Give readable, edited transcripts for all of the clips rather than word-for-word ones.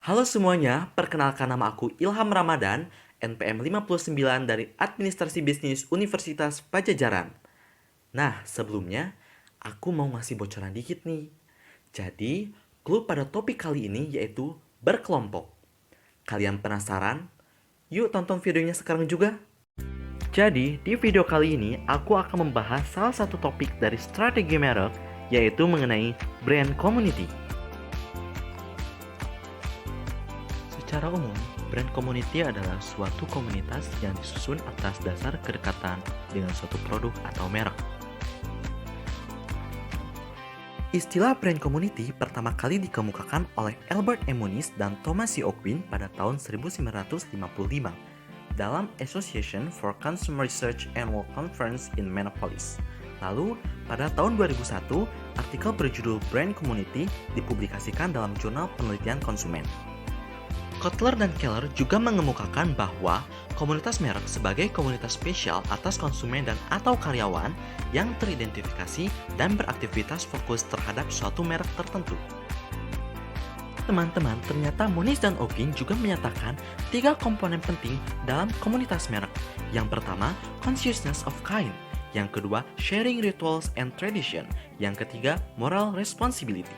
Halo semuanya, perkenalkan nama aku Ilham Ramadan, NPM 59 dari Administrasi Bisnis Universitas Pajajaran. Nah, sebelumnya, aku mau ngasih bocoran dikit nih. Jadi, clue pada topik kali ini yaitu berkelompok. Kalian penasaran? Yuk tonton videonya sekarang juga. Jadi, di video kali ini, aku akan membahas salah satu topik dari strategi merek, yaitu mengenai brand community. Secara umum, brand community adalah suatu komunitas yang disusun atas dasar kedekatan dengan suatu produk atau merek. Istilah brand community pertama kali dikemukakan oleh Albert Emunis dan Thomas C. Ogwin pada tahun 1955 dalam Association for Consumer Research Annual Conference in Minneapolis. Lalu, pada tahun 2001, artikel berjudul Brand Community dipublikasikan dalam jurnal penelitian konsumen. Kotler dan Keller juga mengemukakan bahwa komunitas merek sebagai komunitas spesial atas konsumen dan atau karyawan yang teridentifikasi dan beraktivitas fokus terhadap suatu merek tertentu. Teman-teman, ternyata Munis dan Ogin juga menyatakan 3 komponen penting dalam komunitas merek. Yang pertama, consciousness of kind. Yang kedua, sharing rituals and tradition. Yang ketiga, moral responsibility.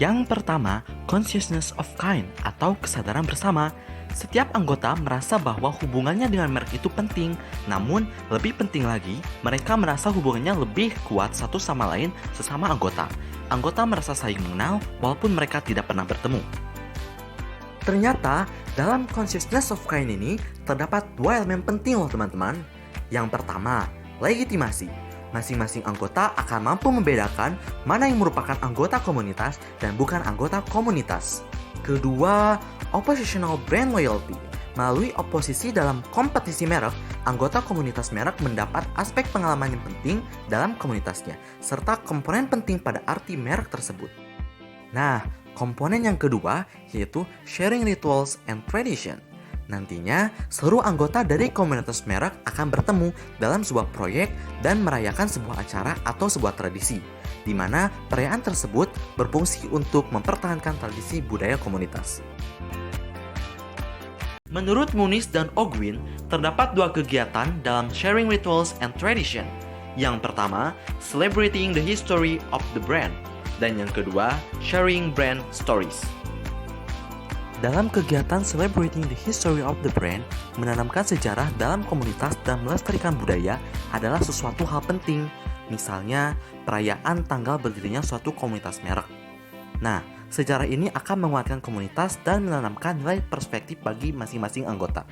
Yang pertama, consciousness of kind atau kesadaran bersama. Setiap anggota merasa bahwa hubungannya dengan merek itu penting, namun lebih penting lagi, mereka merasa hubungannya lebih kuat satu sama lain sesama anggota. Anggota merasa saling mengenal walaupun mereka tidak pernah bertemu. Ternyata, dalam consciousness of kind ini terdapat 2 elemen penting loh teman-teman. Yang pertama, legitimasi. Masing-masing anggota akan mampu membedakan mana yang merupakan anggota komunitas dan bukan anggota komunitas. Kedua, oppositional brand loyalty. Melalui oposisi dalam kompetisi merek, anggota komunitas merek mendapat aspek pengalaman yang penting dalam komunitasnya, serta komponen penting pada arti merek tersebut. Nah, komponen yang kedua yaitu sharing rituals and tradition. Nantinya, seluruh anggota dari komunitas merek akan bertemu dalam sebuah proyek dan merayakan sebuah acara atau sebuah tradisi, di mana perayaan tersebut berfungsi untuk mempertahankan tradisi budaya komunitas. Menurut Munis dan Ogwin, terdapat 2 kegiatan dalam sharing rituals and tradition. Yang pertama, celebrating the history of the brand, dan yang kedua, sharing brand stories. Dalam kegiatan Celebrating the History of the Brand, menanamkan sejarah dalam komunitas dan melestarikan budaya adalah sesuatu hal penting. Misalnya, perayaan tanggal berdirinya suatu komunitas merek. Nah, sejarah ini akan menguatkan komunitas dan menanamkan nilai perspektif bagi masing-masing anggota.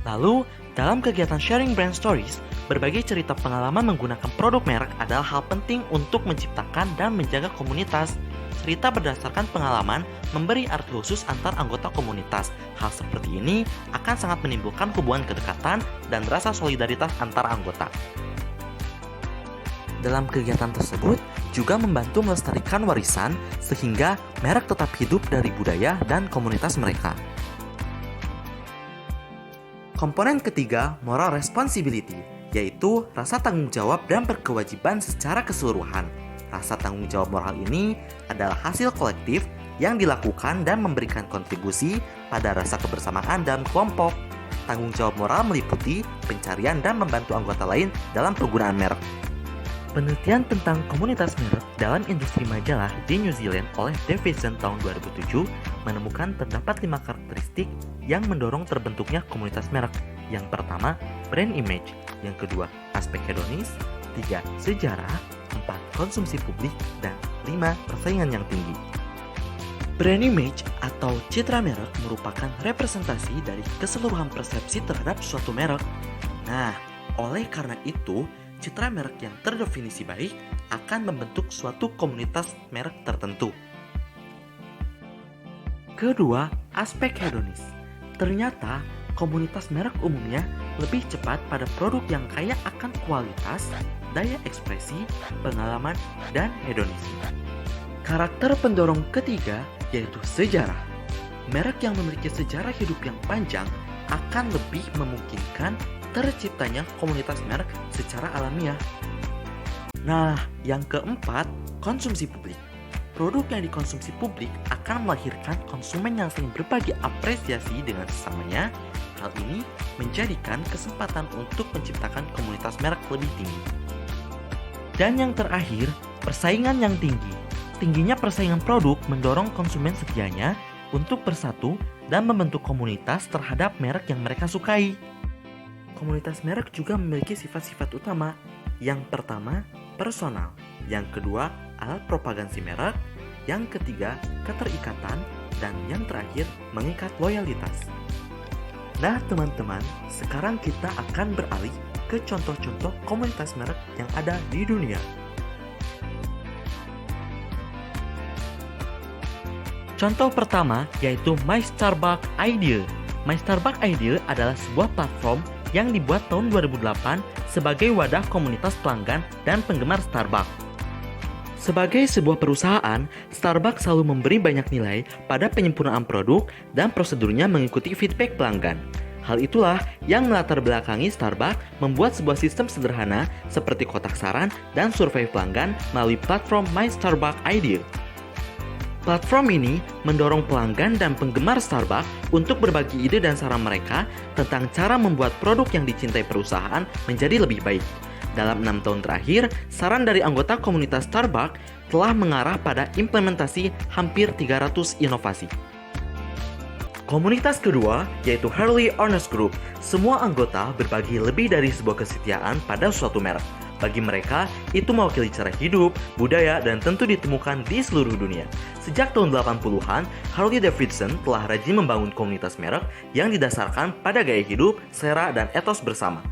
Lalu, dalam kegiatan Sharing Brand Stories, berbagi cerita pengalaman menggunakan produk merek adalah hal penting untuk menciptakan dan menjaga komunitas. Cerita berdasarkan pengalaman memberi arti khusus antar anggota komunitas. Hal seperti ini akan sangat menimbulkan hubungan kedekatan dan rasa solidaritas antar anggota. Dalam kegiatan tersebut juga membantu melestarikan warisan sehingga merek tetap hidup dari budaya dan komunitas mereka. Komponen ketiga, moral responsibility, yaitu rasa tanggung jawab dan berkewajiban secara keseluruhan. Rasa tanggung jawab moral ini adalah hasil kolektif yang dilakukan dan memberikan kontribusi pada rasa kebersamaan dalam kelompok. Tanggung jawab moral meliputi pencarian dan membantu anggota lain dalam penggunaan merek. Penelitian tentang komunitas merek dalam industri majalah di New Zealand oleh Davison tahun 2007 menemukan terdapat 5 karakteristik yang mendorong terbentuknya komunitas merek. Yang pertama, brand image. Yang kedua, aspek hedonis. 3, sejarah. 4, konsumsi publik. Dan 5, persaingan yang tinggi. Brand image atau citra merek merupakan representasi dari keseluruhan persepsi terhadap suatu merek. Nah, oleh karena itu, citra merek yang terdefinisi baik akan membentuk suatu komunitas merek tertentu. Kedua, aspek hedonis. Ternyata, komunitas merek umumnya lebih cepat pada produk yang kaya akan kualitas, daya ekspresi, pengalaman, dan hedonisme. Karakter pendorong ketiga yaitu sejarah. Merek yang memiliki sejarah hidup yang panjang akan lebih memungkinkan terciptanya komunitas merek secara alamiah. Nah, yang keempat, konsumsi publik. produk yang dikonsumsi publik akan melahirkan konsumen yang saling berbagi apresiasi dengan sesamanya. Hal ini menjadikan kesempatan untuk menciptakan komunitas merek lebih tinggi. Dan yang terakhir, persaingan yang tinggi. Tingginya persaingan produk mendorong konsumen setianya untuk bersatu dan membentuk komunitas terhadap merek yang mereka sukai. Komunitas merek juga memiliki sifat-sifat utama. Yang pertama, personal. Yang kedua, alat propagasi merek. Yang ketiga, keterikatan. Dan yang terakhir, mengikat loyalitas. Nah teman-teman, sekarang kita akan beralih ke contoh-contoh komunitas merek yang ada di dunia. Contoh pertama yaitu My Starbucks Idea. My Starbucks Idea adalah sebuah platform yang dibuat tahun 2008 sebagai wadah komunitas pelanggan dan penggemar Starbucks. Sebagai sebuah perusahaan, Starbucks selalu memberi banyak nilai pada penyempurnaan produk dan prosedurnya mengikuti feedback pelanggan. Hal itulah yang melatar belakangi Starbucks membuat sebuah sistem sederhana seperti kotak saran dan survei pelanggan melalui platform My Starbucks Idea. Platform ini mendorong pelanggan dan penggemar Starbucks untuk berbagi ide dan saran mereka tentang cara membuat produk yang dicintai perusahaan menjadi lebih baik. Dalam 6 tahun terakhir, saran dari anggota komunitas Starbucks telah mengarah pada implementasi hampir 300 inovasi. Komunitas kedua yaitu Early Owners Group. Semua anggota berbagi lebih dari sebuah kesetiaan pada suatu merek. Bagi mereka, itu mewakili cara hidup, budaya, dan tentu ditemukan di seluruh dunia. Sejak tahun 80-an, Harley Davidson telah rajin membangun komunitas merek yang didasarkan pada gaya hidup, selera, dan etos bersama.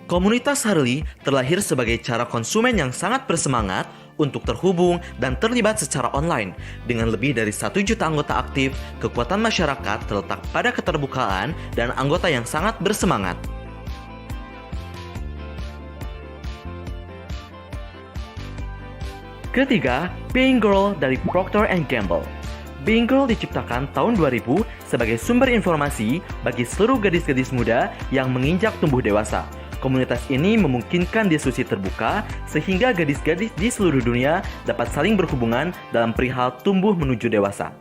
Komunitas Harley terlahir sebagai cara konsumen yang sangat bersemangat untuk terhubung dan terlibat secara online. Dengan lebih dari 1 juta anggota aktif, kekuatan masyarakat terletak pada keterbukaan dan anggota yang sangat bersemangat. Ketiga, Being Girl dari Procter & Gamble. Being Girl diciptakan tahun 2000 sebagai sumber informasi bagi seluruh gadis-gadis muda yang menginjak tumbuh dewasa. Komunitas ini memungkinkan diskusi terbuka sehingga gadis-gadis di seluruh dunia dapat saling berhubungan dalam perihal tumbuh menuju dewasa.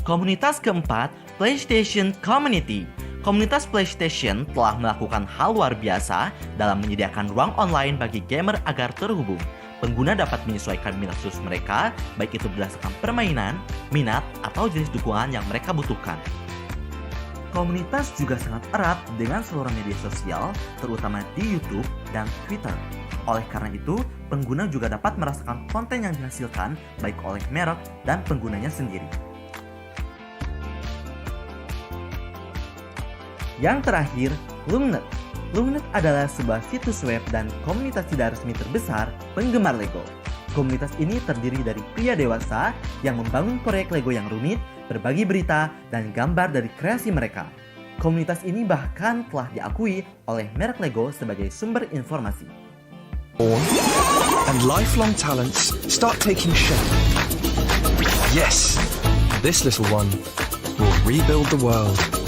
Komunitas keempat, PlayStation Community. Komunitas PlayStation telah melakukan hal luar biasa dalam menyediakan ruang online bagi gamer agar terhubung. Pengguna dapat menyesuaikan minat khusus mereka, baik itu berdasarkan permainan, minat, atau jenis dukungan yang mereka butuhkan. Komunitas juga sangat erat dengan seluruh media sosial, terutama di YouTube dan Twitter. Oleh karena itu, pengguna juga dapat merasakan konten yang dihasilkan baik oleh merek dan penggunanya sendiri. Yang terakhir, Lumnet. Lumnet adalah sebuah situs web dan komunitas tidak resmi terbesar penggemar Lego. Komunitas ini terdiri dari pria dewasa yang membangun proyek Lego yang rumit, berbagi berita, dan gambar dari kreasi mereka. Komunitas ini bahkan telah diakui oleh merek Lego sebagai sumber informasi. And lifelong talents start taking shape. Yes, this little one will rebuild the world.